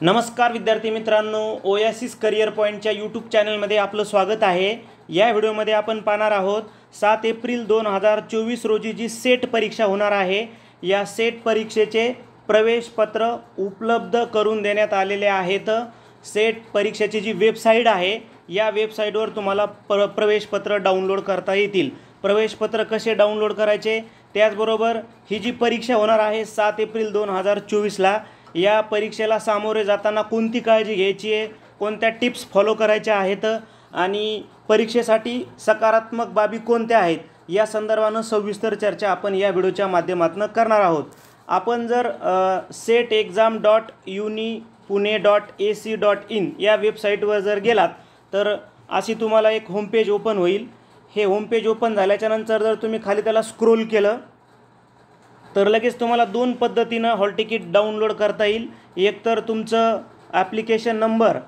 नमस्कार विद्यार्थी मित्रांनो, ओएसिस करियर पॉईंटच्या यूट्यूब चॅनलमध्ये आपलं स्वागत आहे। या व्हिडिओमध्ये आपण पाहणार आहोत 7 एप्रिल 2024 रोजी जी सेट परीक्षा होणार आहे, या सेट परीक्षेचे प्रवेशपत्र उपलब्ध करून देण्यात आलेले आहेत। सेट परीक्षेची जी वेबसाईट आहे, या वेबसाईटवर तुम्हाला प्रवेशपत्र डाउनलोड करता येतील। प्रवेशपत्र कसे डाउनलोड करायचे, त्याचबरोबर ही जी परीक्षा होणार आहे 7 एप्रिल 2024ला, या परीक्षेला सामोरे जाताना कोणती काळजी घ्यायची आहे, कोणत्या टिप्स फॉलो करायच्या आहेत आणि परीक्षेसाठी सकारात्मक बाबी कोणत्या आहेत, या संदर्भाने सविस्तर चर्चा आपण या व्हिडिओच्या माध्यमातून करणार आहोत। आपण जर setexam.unipune.ac.in या वेबसाईटवर जर गेलात तर अशी तुम्हाला एक होमपेज ओपन होईल। हे होमपेज ओपन झाल्याच्या नंतर जर तुम्ही खाली त्याला स्क्रोल केलं तर लगेच तुम्हाला दोन पद्धतीनं हॉल तिकीट डाउनलोड करता येईल। एक तर तुमचं ॲप्लिकेशन नंबर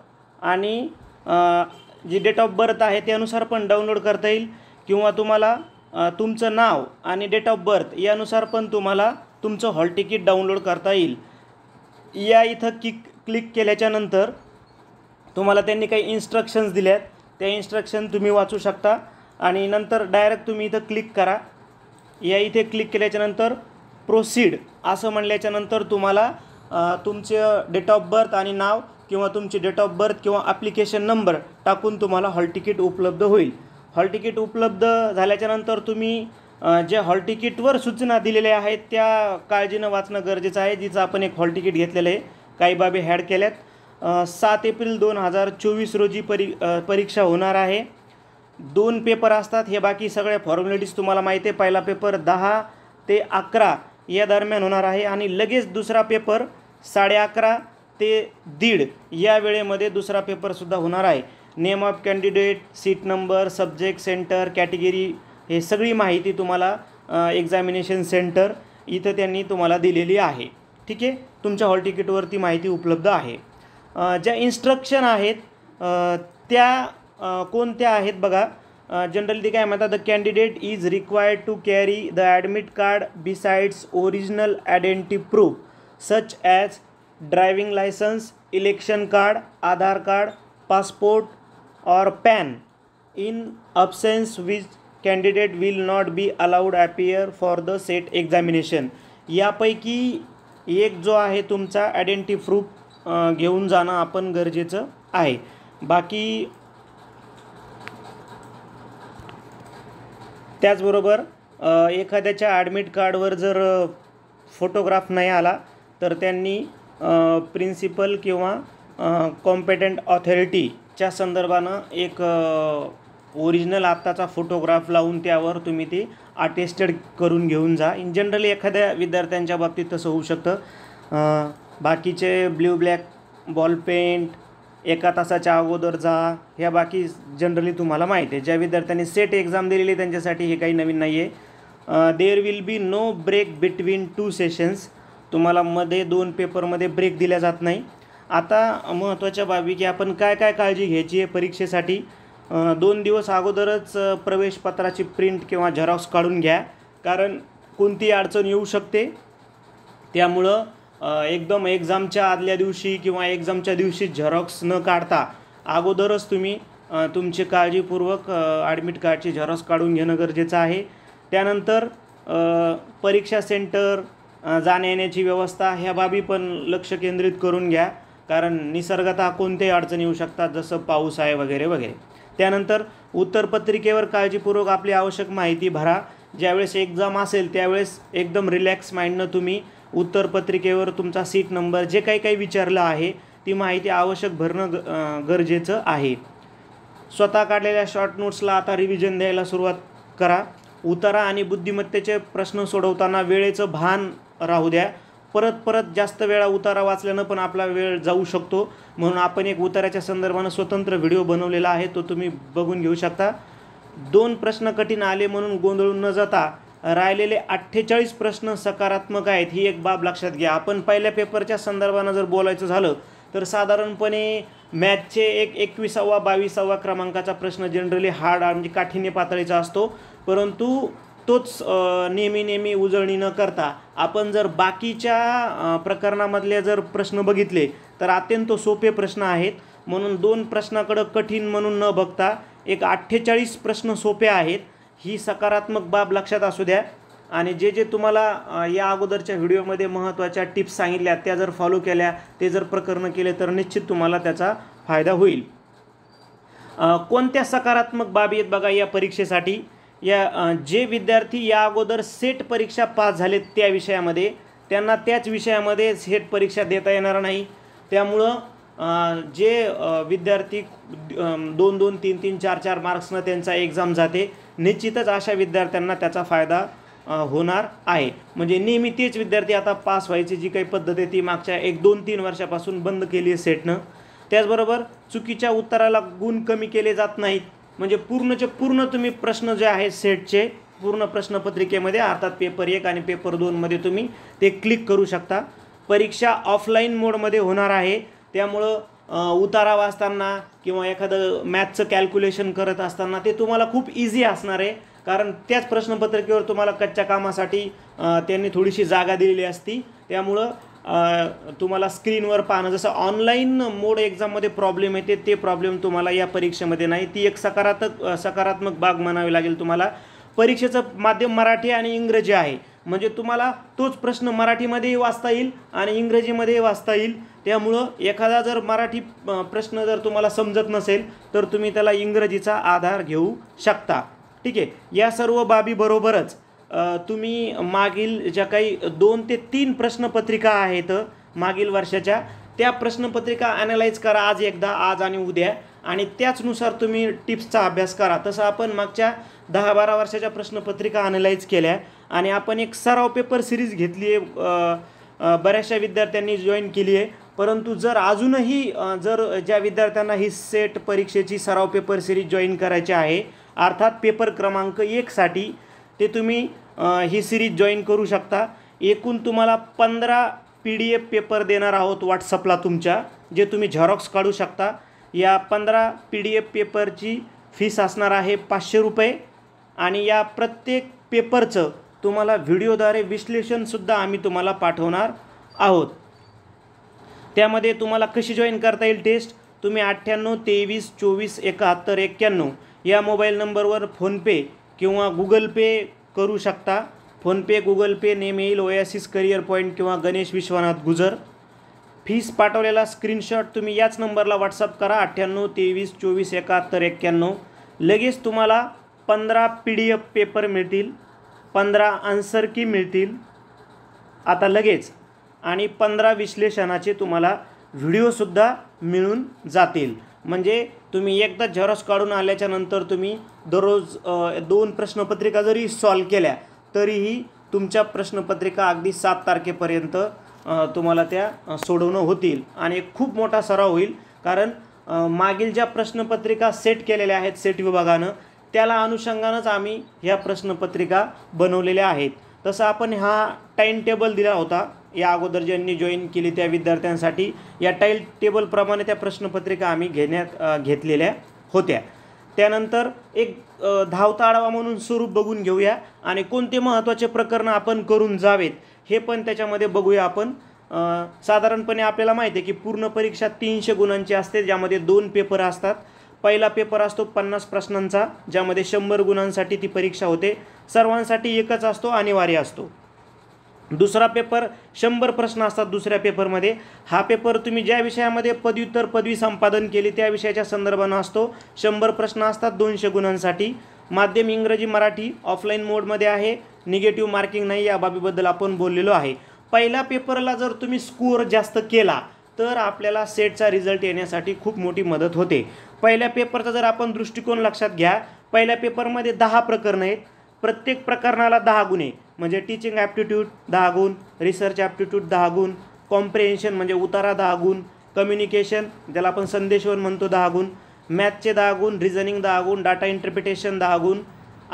आणि जी डेट ऑफ बर्थ आहे त्यानुसार पण डाउनलोड करता येईल, किंवा तुम्हाला तुमचं नाव आणि डेट ऑफ बर्थ यानुसार पण तुम्हाला तुमचं हॉल तिकीट डाउनलोड करता येईल। या इथं क्लिक केल्याच्या नंतर तुम्हाला त्यांनी काही इन्स्ट्रक्शन्स दिल्यात, त्या इन्स्ट्रक्शन तुम्ही वाचू शकता आणि नंतर डायरेक्ट तुम्ही इथं क्लिक करा। या इथे क्लिक केल्याच्यानंतर प्रोसीड असं म्हणल्याच्या नंतर तुम्हाला तुमचे डेट ऑफ बर्थ आणि नाव किंवा तुमची डेट ऑफ बर्थ किंवा ॲप्लिकेशन नंबर टाकून तुम्हाला हॉल तिकीट उपलब्ध होईल। हॉल तिकीट उपलब्ध झाल्याच्यानंतर तुम्ही जे हॉल तिकीटवर सूचना दिलेल्या आहेत त्या काळजीनं वाचणं गरजेचं आहे। जिचं आपण एक हॉल तिकीट घेतलेलं आहे, काही बाबी ॲड केल्यात। 7 एप्रिल 2024 रोजी परीक्षा होणार आहे। 2 पेपर असतात, हे बाकी सगळ्या फॉर्मॅलिटीज तुम्हाला माहिती आहे। पहिला पेपर 10 ते 11 या दरम्यान होणार आहे आणि लगेच दुसरा पेपर 11:30 ते 1:30 या वेळेमध्ये दुसरा पेपरसुद्धा होणार आहे। Name of candidate, seat number, subject, centre, category, हे सगळी माहिती तुम्हाला एक्झामिनेशन सेंटर इथं त्यांनी तुम्हाला दिलेली आहे। ठीक आहे, तुमच्या हॉल तिकीटवरती माहिती उपलब्ध आहे। ज्या इन्स्ट्रक्शन आहेत त्या कोणत्या आहेत बघा। जनरली काय म्हणतात, the candidate is required to carry the admit card besides original identity proof such as driving licence, election card, Aadhaar card, passport और PAN. In absence which candidate will not be allowed appear for the SET examination. यापैकी एक जो आहे तुमचा identity proof घेऊन जाणं आपण गरजेचं आहे। बाकी त्याचबरोबर एखाद्याच्या ॲडमिट कार्डवर जर फोटोग्राफ नाही आला तर त्यांनी प्रिन्सिपल किंवा कॉम्पेटंट ऑथॉरिटीच्या संदर्भानं एक ओरिजिनल आत्ताचा फोटोग्राफ लावून त्यावर तुम्ही ते अटेस्टेड करून घेऊन जा। इन जनरली एखाद्या विद्यार्थ्यांच्या बाबतीत तसं होऊ शकतं। बाकीचे ब्ल्यू ब्लॅक बॉलपेंट 1 तासाच्या अगोदर जा, ह्या बाकी जनरली तुम्हाला माहिती आहे। ज्या विद्यार्थ्यांनी सेट एक्झाम दिलेली त्यांच्यासाठी हे काही नवीन नाही आहे। There will be no break between 2 sessions. तुम्हाला मध्ये 2 पेपरमध्ये ब्रेक दिला जात नाही। आता महत्त्वाच्या बाबी की आपण काय काय काळजी घ्यायची आहे परीक्षेसाठी। 2 दिवस अगोदरच प्रवेशपत्राची प्रिंट किंवा झेरॉक्स काढून घ्या, कारण कोणती अडचण येऊ शकते। त्यामुळं एकदम एक्झामच्या आदल्या दिवशी किंवा एक्झामच्या दिवशी झेरॉक्स न काढता अगोदरच तुम्ही तुमची काळजीपूर्वक ॲडमिट कार्डची झेरॉक्स काढून घेणं गरजेचं आहे। त्यानंतर परीक्षा सेंटर, जाण्या येण्याची व्यवस्था, ह्या बाबी पण लक्ष केंद्रित करून घ्या, कारण निसर्गतः कोणत्याही अडचणी येऊ शकतात, जसं पाऊस आहे वगैरे वगैरे। त्यानंतर उत्तरपत्रिकेवर काळजीपूर्वक आपली आवश्यक माहिती भरा। ज्यावेळेस एक्झाम असेल त्यावेळेस एकदम रिलॅक्स माइंडनं तुम्ही उत्तरपत्रिकेवर तुमचा सीट नंबर जे काही विचारलं आहे ती माहिती आवश्यक भरणं गरजेचं आहे। स्वतः काढलेल्या शॉर्ट नोट्सला आता रिव्हिजन द्यायला सुरुवात करा। उतारा आणि बुद्धिमत्तेचे प्रश्न सोडवताना वेळेचं भान राहू द्या। परत जास्त वेळा उतारा वाचल्यानं पण आपला वेळ जाऊ शकतो, म्हणून आपण एक उताराच्या संदर्भानं स्वतंत्र व्हिडिओ बनवलेला आहे, तो तुम्ही बघून घेऊ शकता। 2 प्रश्न कठीण आले म्हणून गोंधळून न जाता राहिलेले 48 प्रश्न सकारात्मक आहेत, ही एक बाब लक्षात घ्या। आपण पहिल्या पेपरच्या संदर्भानं जर बोलायचं झालं तर साधारणपणे मॅथचे 21वा 22वा क्रमांकाचा प्रश्न जनरली हार्ड म्हणजे काठिण्य पातळीचा असतो, परंतु तोच नेहमी उजळणी न करता आपण जर बाकीच्या प्रकरणामधले जर प्रश्न बघितले तर अत्यंत सोपे प्रश्न आहेत. म्हणून 2 प्रश्नाकडे कठीण म्हणून न बघता एक 48 प्रश्न सोपे आहेत, ही सकारात्मक बाब लक्षात असू द्या. आणि जे तुम्हाला या अगोदरच्या व्हिडिओमध्ये महत्त्वाच्या टिप्स सांगितल्या त्या जर फॉलो केल्या, ते जर प्रकरण केले तर निश्चित तुम्हाला त्याचा फायदा होईल. कोणत्या सकारात्मक बाबी आहेत बघा या परीक्षेसाठी. जे विद्यार्थी या अगोदर सेट परीक्षा पास झालेत त्या विषयामध्ये, त्यांना त्याच विषयामध्ये सेट परीक्षा देता येणार नाही. त्यामुळं जे विद्यार्थी 2-2, 3-3, 4-4 मार्क्सनं त्यांचा एक्झाम जाते, निश्चितच अशा विद्यार्थ्यांना त्याचा फायदा होणार आहे. म्हणजे नेहमी तेच विद्यार्थी आता पास व्हायची जी काही पद्धत आहे ती मागच्या 1-2-3 वर्षापासून बंद केली आहे सेटनं. त्याचबरोबर चुकीच्या उत्तराला गुण कमी केले जात नाहीत. म्हणजे पूर्णचे पूर्ण तुम्ही प्रश्न जे आहेत सेटचे पूर्ण प्रश्नपत्रिकेमध्ये अर्थात पेपर 1 आणि पेपर 2 मध्ये तुम्ही ते क्लिक करू शकता. परीक्षा ऑफलाईन मोडमध्ये होणार आहे. त्यामुळं उतारा वाचताना किंवा एखादं मॅथचं कॅल्क्युलेशन करत असताना ते तुम्हाला खूप इझी असणार आहे. कारण त्याच प्रश्नपत्रिकेवर तुम्हाला कच्च्या कामासाठी त्यांनी थोडीशी जागा दिलेली असती. त्यामुळं तुम्हाला स्क्रीनवर पाहणं, जसं ऑनलाईन मोड एक्झाममध्ये प्रॉब्लेम येते ते प्रॉब्लेम तुम्हाला या परीक्षेमध्ये नाही. ती एक सकारात्मक बाब म्हणावी लागेल तुम्हाला. परीक्षेचं माध्यम मराठी आणि इंग्रजी आहे. म्हणजे तुम्हाला तोच प्रश्न मराठीमध्येही वाचता येईल आणि इंग्रजीमध्येही वाचता येईल. त्यामुळं एखादा जर मराठी प्रश्न जर तुम्हाला समजत नसेल तर तुम्ही त्याला इंग्रजीचा आधार घेऊ शकता. ठीक आहे. या सर्व बाबी बरोबरच तुम्ही मागील ज्या काही 2 ते 3 प्रश्नपत्रिका आहेत मागील वर्षाच्या, त्या प्रश्नपत्रिका ॲनालाइज करा आज आणि उद्या, आणि त्याचनुसार तुम्ही टिप्सचा अभ्यास करा. तसं आपण मागच्या 10-12 वर्षाच्या प्रश्नपत्रिका ॲनालाइज केल्या आणि आपण एक सराव पेपर सिरीज घेतली आहे, बऱ्याचशा विद्यार्थ्यांनी जॉईन केली आहे. परंतु जर अजूनही ज्या विद्यार्थ्यांना ही सेट परीक्षेची सराव पेपर सिरीज जॉईन करायची आहे, अर्थात पेपर क्रमांक 1 साठी, ते तुम्ही ही सिरीज जॉईन करू शकता. एकूण तुम्हाला 15 PDF पेपर देणार आहोत व्हॉट्सअपला तुमच्या, जे तुम्ही झेरॉक्स काढू शकता. या 15 PDF पेपरची फीस असणार आहे 500 रुपये आणि या प्रत्येक पेपरचं तुम्हाला व्हिडिओद्वारे विश्लेषणसुद्धा आम्ही तुम्हाला पाठवणार आहोत. त्यामध्ये तुम्हाला कशी जॉईन करता येईल टेस्ट, तुम्ही 98 23 24 71 91 या मोबाईल नंबरवर फोनपे किंवा गुगल पे करू शकता. फोनपे, गुगल पे नेम येईल ओएसिस करिअर पॉईंट किंवा गणेश विश्वनाथ गुजर. फीस पाठवलेला स्क्रीनशॉट तुम्ही याच नंबरला व्हॉट्सअप करा 98 23 24 71 91. लगेच तुम्हाला 15 PDF पेपर मिळतील, 15 आन्सर की मिळतील आता लगेच, आणि 15 विश्लेषणाचे तुम्हाला व्हिडिओसुद्धा मिळून जातील. म्हणजे तुम्ही एकदा झेरॉक्स काढून आल्याच्या नंतर तुम्ही दररोज 2 प्रश्नपत्रिका जरी सॉल्व केल्या तरीही तुमच्या प्रश्नपत्रिका अगदी 7 तारखेपर्यंत तुम्हाला त्या सोडवणं होतील आणि एक खूप मोठा सराव होईल. कारण मागील ज्या प्रश्नपत्रिका सेट केलेल्या आहेत सेट विभागानं, त्याला अनुषंगानंच आम्ही ह्या प्रश्नपत्रिका बनवलेल्या आहेत. तसं आपण हा टाईम टेबल दिला होता या अगोदर ज्यांनी जॉईन केली त्या विद्यार्थ्यांसाठी. या टाईम टेबलप्रमाणे त्या प्रश्नपत्रिका आम्ही घेतलेल्या होत्या. त्यानंतर एक धावता आढावा म्हणून स्वरूप बघून घेऊया आणि कोणते महत्त्वाचे प्रकरणं आपण करून जावेत हे पण त्याच्यामध्ये बघूया आपण. साधारणपणे आपल्याला माहिती आहे की पूर्ण परीक्षा 300 गुणांची असते, ज्यामध्ये 2 पेपर असतात. पहिला पेपर असतो 50 प्रश्नांचा, ज्यामध्ये 100 गुणांसाठी ती परीक्षा होते. सर्वांसाठी एकच असतो, अनिवार्य असतो. दुसरा पेपर 100 प्रश्न असतात दुसऱ्या पेपरमध्ये. हा पेपर तुम्ही ज्या विषयामध्ये पदव्युत्तर पदवी संपादन केली त्या विषयाच्या संदर्भानं असतो. 100 प्रश्न असतात 200 गुणांसाठी. माध्यम इंग्रजी मराठी ऑफलाईन मोडमध्ये आहे, निगेटिव्ह मार्किंग नाही, या बाबीबद्दल आपण बोललेलो आहे. पहिल्या पेपरला जर तुम्ही स्कोअर जास्त केला तर आपल्याला सेटचा रिझल्ट येण्यासाठी खूप मोठी मदत होते. पहिल्या पेपरचा जर आपण दृष्टिकोन लक्षात घ्या, पहिल्या पेपरमध्ये 10 प्रकरणं आहेत, प्रत्येक प्रकरणाला 10 गुण आहे. म्हणजे टीचिंग ॲप्टिट्यूड 10 गुण, रिसर्च ॲप्टिट्यूड 10 गुण, कॉम्प्रिहेन्शन म्हणजे उतारा 10 गुण, कम्युनिकेशन ज्याला आपण संदेशवहन म्हणतो 10 गुण, मॅथचे 10 गुण, रिझनिंग 10 गुण, डाटा इंटरप्रिटेशन 10 गुण,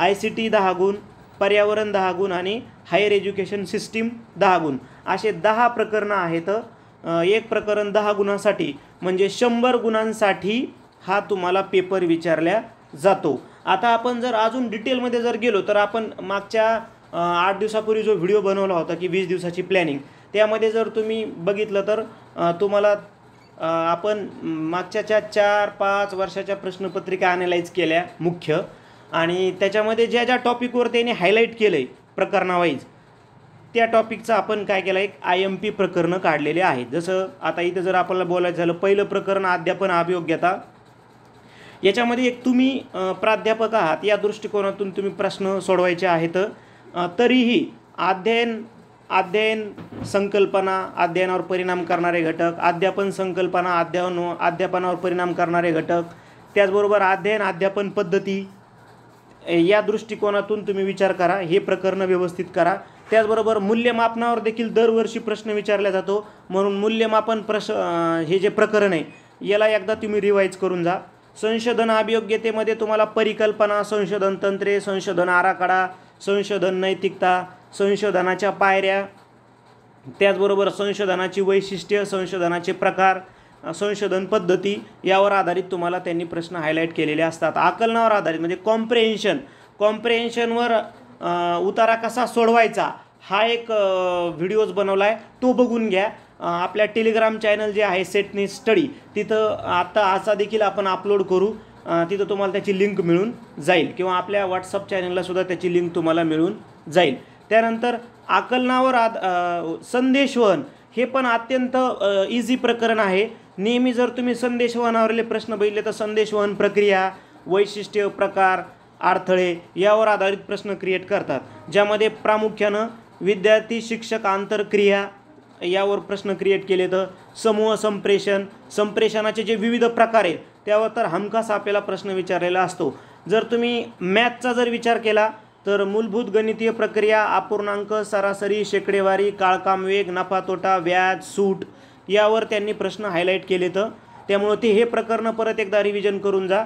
ICT 10 गुण, पर्यावरण 10 गुण आणि हायर एज्युकेशन सिस्टीम 10 गुण. असे 10 प्रकरणं आहेत. एक प्रकरण 10 गुणांसाठी म्हणजे 100 गुणांसाठी हा तुम्हाला पेपर विचारला जातो. आता आपण जर अजून डिटेलमध्ये जर गेलो तर आपण मागच्या 8 दिवसापूर्वी जो व्हिडिओ बनवला होता की 20 दिवसाची प्लॅनिंग, त्यामध्ये जर तुम्ही बघितलं तर तुम्हाला आपण मागच्या 4-5 वर्षाच्या प्रश्नपत्रिका ॲनालाइज केल्या मुख्य, आणि त्याच्यामध्ये ज्या ज्या टॉपिकवर त्यांनी हायलाईट केलं आहे प्रकरणावाईज, त्या टॉपिकचं आपण काय केलं, एक IMP प्रकरणं काढलेले आहेत. जसं आता इथं जर आपल्याला बोलायचं झालं, पहिलं प्रकरण अध्यापन अभियोग्यता. याच्यामध्ये एक तुम्ही प्राध्यापक आहात या दृष्टिकोनातून तुम्ही प्रश्न सोडवायचे आहेत. तरीही अध्ययन संकल्पना, अध्ययनावर परिणाम करणारे घटक, अध्यापन संकल्पना, अध्यापनावर परिणाम करणारे घटक, त्याचबरोबर अध्यापन पद्धती, या दृष्टिकोनातून तुम्ही विचार करा, हे प्रकरण व्यवस्थित करा. त्याचबरोबर मूल्यमापनावर देखील दरवर्षी प्रश्न विचारला जातो, म्हणून मूल्यमापन हे जे प्रकरण आहे याला एकदा तुम्ही रिवाईज करून जा. संशोधन अभियोग्यतेमध्ये तुम्हाला परिकल्पना, संशोधन तंत्रे, संशोधन आराखडा, संशोधन नैतिकता, संशोधनाच्या पायऱ्या, त्याचबरोबर संशोधनाची वैशिष्ट्ये, संशोधनाचे प्रकार, संशोधन पद्धती यावर आधारित तुम्हाला त्यांनी प्रश्न हायलाईट केलेले असतात. आकलनावर आधारित म्हणजे कॉम्प्रेहेन्शनवर उतारा कसा सोडवायचा हा एक व्हिडिओज बनवला आहे, तो बघून घ्या. आपल्या टेलिग्राम चॅनल जे आहे सेटनेस स्टडी, तिथं आता असा देखील आपण अपलोड करू, तिथं तुम्हाला त्याची लिंक मिळून जाईल, किंवा आपल्या व्हॉट्सअप चॅनललासुद्धा त्याची लिंक तुम्हाला मिळून जाईल. त्यानंतर आकलनावर संदेशवहन हे पण अत्यंत इझी प्रकरण आहे. नेहमी जर तुम्ही संदेशवहनावरले प्रश्न बघितले तर संदेशवहन प्रक्रिया, वैशिष्ट्य, प्रकार, अडथळे यावर आधारित प्रश्न क्रिएट करतात, ज्यामध्ये प्रामुख्यानं विद्यार्थी शिक्षक आंतरक्रिया यावर प्रश्न क्रिएट केले. तर समूह संप्रेषणाचे जे विविध प्रकार आहेत त्यावर तर हमखास आपल्याला प्रश्न विचारलेला असतो. जर तुम्ही मॅथचा जर विचार केला तर मूलभूत गणितीय प्रक्रिया, अपूर्णांक, सरासरी, शेकडेवारी, काळकाम वेग, नफा तोटा, व्याज, सूट यावर त्यांनी प्रश्न हायलाईट केले. तर त्यामुळे हे प्रकरण परत एकदा रिव्हिजन करून जा.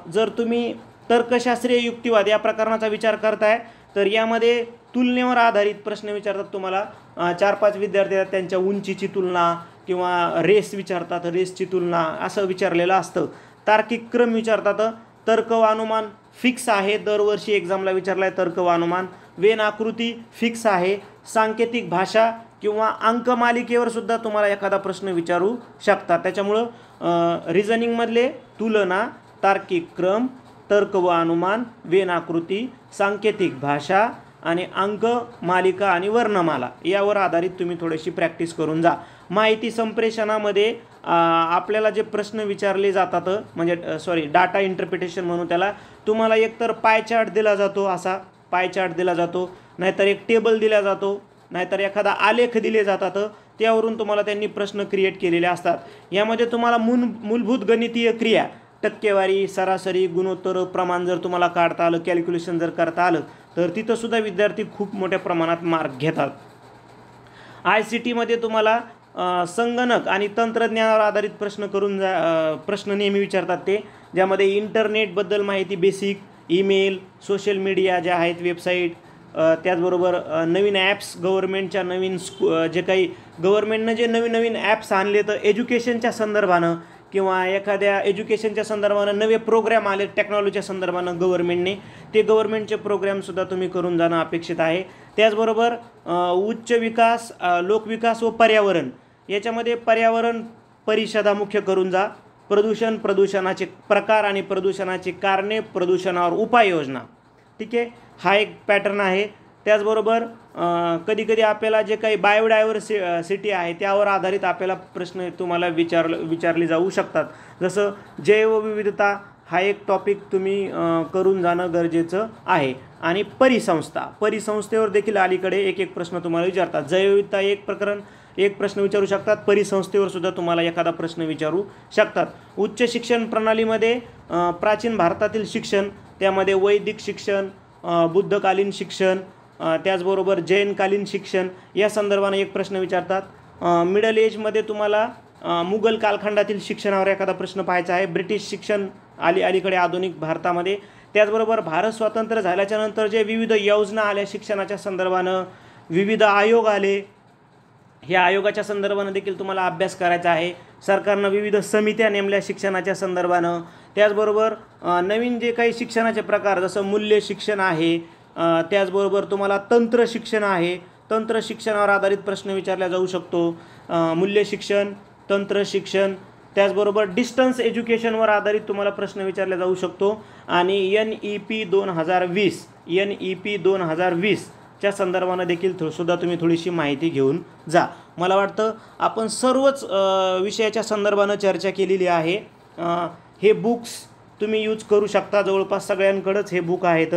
जर तुम्ही तर्कशास्त्रीय युक्तिवाद या प्रकरणाचा विचार करताय तर यामध्ये तुलनेवर आधारित प्रश्न विचारतात. तुम्हाला 4-5 विद्यार्थी त्यांच्या उंचीची तुलना, किंवा रेस विचारतात, रेसची तुलना असं विचारलेलं असतं. तार्किक क्रम विचारतात. तर्क व अनुमान फिक्स आहे, दरवर्षी एक्झामला विचारला आहे तर्क व अनुमान. वेन आकृती फिक्स आहे. सांकेतिक भाषा किंवा अंकमालिकेवर सुद्धा तुम्हाला एखादा प्रश्न विचारू शकतात. त्याच्यामुळं रिझनिंगमधले तुलना, तार्किक क्रम, तर्क व अनुमान, वेन आकृती, सांकेतिक भाषा आणि अंक मालिका आणि वर्णमाला यावर आधारित तुम्ही थोडीशी प्रॅक्टिस करून जा. माहिती संप्रेषणामध्ये आपल्याला जे प्रश्न विचारले जातात, म्हणजे डाटा इंटरप्रिटेशन म्हणून त्याला, तुम्हाला एकतर पाय चार्ट दिला जातो, असा पाय चार्ट दिला जातो, नाहीतर एक टेबल दिला जातो, नाहीतर एखादा आलेख दिले जातात, त्यावरून तुम्हाला त्यांनी प्रश्न क्रिएट केलेले असतात. यामध्ये तुम्हाला मूलभूत गणितीय क्रिया, टक्केवारी, सरासरी, गुणोत्तर, प्रमाण जर तुम्हाला काढता आलं, कॅल्क्युलेशन जर करता आलं तर तिथंसुद्धा विद्यार्थी खूप मोठ्या प्रमाणात मार्क घेतात. ICTमध्ये तुम्हाला संगणक आणि तंत्रज्ञानावर आधारित प्रश्न नेहमी विचारतात ते, ज्यामध्ये इंटरनेटबद्दल माहिती, बेसिक, ईमेल, सोशल मीडिया ज्या आहेत, वेबसाईट, त्याचबरोबर नवीन ॲप्स, गव्हर्मेंटच्या नवीन जे काही गव्हर्मेंटनं जे नवीन ॲप्स आणले तर एज्युकेशनच्या संदर्भानं, किंवा एखाद्या एज्युकेशनच्या संदर्भानं नवे प्रोग्राम आले टेक्नॉलॉजीच्या संदर्भानं गव्हर्मेंटने, ते गव्हर्मेंटचे प्रोग्रामसुद्धा तुम्ही करून जाणं अपेक्षित आहे. त्याचबरोबर उच्च विकास, लोकविकास व पर्यावरण याच्यामध्ये पर्यावरण परिषदा मुख्य करून जा. प्रदूषणाचे प्रकार आणि प्रदूषणाची कारणे, प्रदूषणावर उपाययोजना, ठीक आहे, हा एक पॅटर्न आहे. त्याचबरोबर कधीकधी आपल्याला जे काही बायोडायव्हर्सिटी आहे त्यावर आधारित आपल्याला प्रश्न तुम्हाला विचारले जाऊ शकतात. जसं जैवविविधता हा एक टॉपिक तुम्ही करून जाणं गरजेचं आहे. आणि परिसंस्थेवर देखील अलीकडे एक प्रश्न तुम्हाला विचारतात. जैवविविधता एक प्रश्न विचारू शकतात, परिसंस्थेवर सुद्धा तुम्हाला एखादा प्रश्न विचारू शकतात. उच्च शिक्षण प्रणालीमध्ये प्राचीन भारतातील शिक्षण, त्यामध्ये वैदिक शिक्षण, बुद्धकालीन शिक्षण, त्याचबरोबर जैनकालीन शिक्षण या संदर्भाने एक प्रश्न विचारतात. मिडल एजमध्ये तुम्हाला मुघल कालखंडातील शिक्षणावर एखादा प्रश्न पाहायचा आहे. ब्रिटिश शिक्षण अलीकडे आधुनिक भारतामध्ये. त्याचबरोबर भारत स्वतंत्र झाल्याच्यानंतर जे विविध योजना आल्या शिक्षणाच्या संदर्भानं, विविध आयोग आले, ह्या आयोगाच्या संदर्भानं देखील तुम्हाला अभ्यास करायचा आहे. सरकारनं विविध समित्या नेमल्या शिक्षणाच्या संदर्भानं. त्याचबरोबर नवीन जे काही शिक्षणाचे प्रकार, जसं मूल्य शिक्षण आहे, त्याचबरोबर तुम्हाला तंत्र शिक्षण आहे, तंत्र शिक्षणावर आधारित प्रश्न विचारला जाऊ शकतो. मूल्य शिक्षण, तंत्र शिक्षण, त्याचबरोबर डिस्टन्स एज्युकेशनवर आधारित तुम्हाला प्रश्न विचारला जाऊ शकतो. आणि NEP 2020च्या संदर्भानं देखील सुद्धा तुम्ही थोडीशी माहिती घेऊन जा. मला वाटतं आपण सर्वच विषयाच्या संदर्भानं चर्चा केलेली आहे. हे बुक्स तुम्ही यूज करू शकता. जवळपास सगळ्यांकडेच हे बुक आहेत,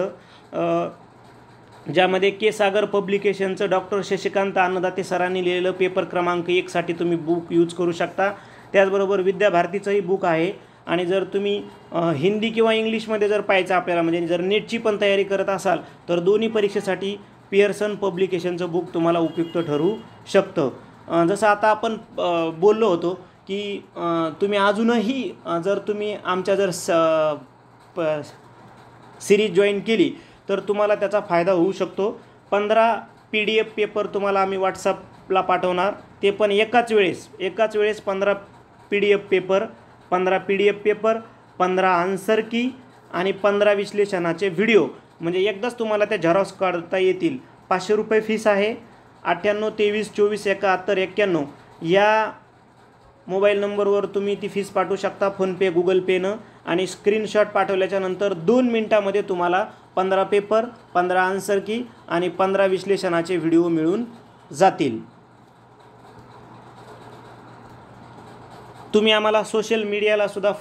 ज्यामध्ये के सागर पब्लिकेशनचं डॉक्टर शशिकांत अन्नदाते सरांनी लिहिलेलं पेपर क्रमांक 1साठी तुम्ही बुक यूज करू शकता. त्याचबरोबर विद्याभारतीचंही बुक आहे. आणि जर तुम्ही हिंदी किंवा इंग्लिशमध्ये जर पाहायचं आपल्याला, म्हणजे जर नेटची पण तयारी करत असाल तर दोन्ही परीक्षेसाठी पिअर्सन पब्लिकेशनचं बुक तुम्हाला उपयुक्त ठरू शकतं. जसं आता आपण बोललो होतो की तुम्ही अजूनही जर तुम्ही आमच्या जर सिरीज जॉईन केली तर तुम्हाला त्याचा फायदा होऊ शकतो. 15 PDF पेपर तुम्हाला आम्ही व्हॉट्सअपला पाठवणार, ते पण एकाच वेळेस 15 PDF पेपर, 15 आन्सर की आणि 15 विश्लेषणाचे व्हिडिओ, म्हणजे एकदाच तुम्हाला त्या झेरॉक्स काढता येतील. 500 रुपये फीस आहे. 98 23 24 71 91 या मोबाईल नंबरवर तुम्ही ती फीस पाठवू शकता, फोनपे गुगल पेनं. आणि स्क्रीनशॉट पाठवल्याच्या नंतर 2 मिनटामध्ये तुम्हाला 15 पेपर, 15 आन्सर की आणि 15 विश्लेषणाचे व्हिडिओ मिळून जातील. तुम्ही आम्हाला सोशल मीडियाला सुद्धा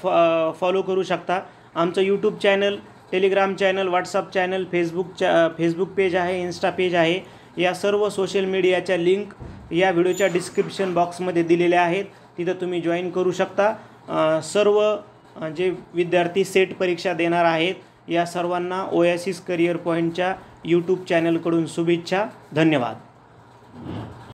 फॉलो करू शकता. आमचं YouTube channel, Telegram channel, WhatsApp channel, Facebook page आहे, इन्स्टा पेज आहे. या सर्व सोशल मीडियाच्या लिंक या व्हिडिओच्या डिस्क्रिप्शन बॉक्समध्ये दिलेल्या आहेत. तिथं तुम्ही जॉईन करू शकता. सर्व जे विद्यार्थी सेट परीक्षा देणार आहेत या सर्वांना ओएसिस करिअर पॉईंटच्या यूट्यूब चॅनलकडून शुभेच्छा. धन्यवाद.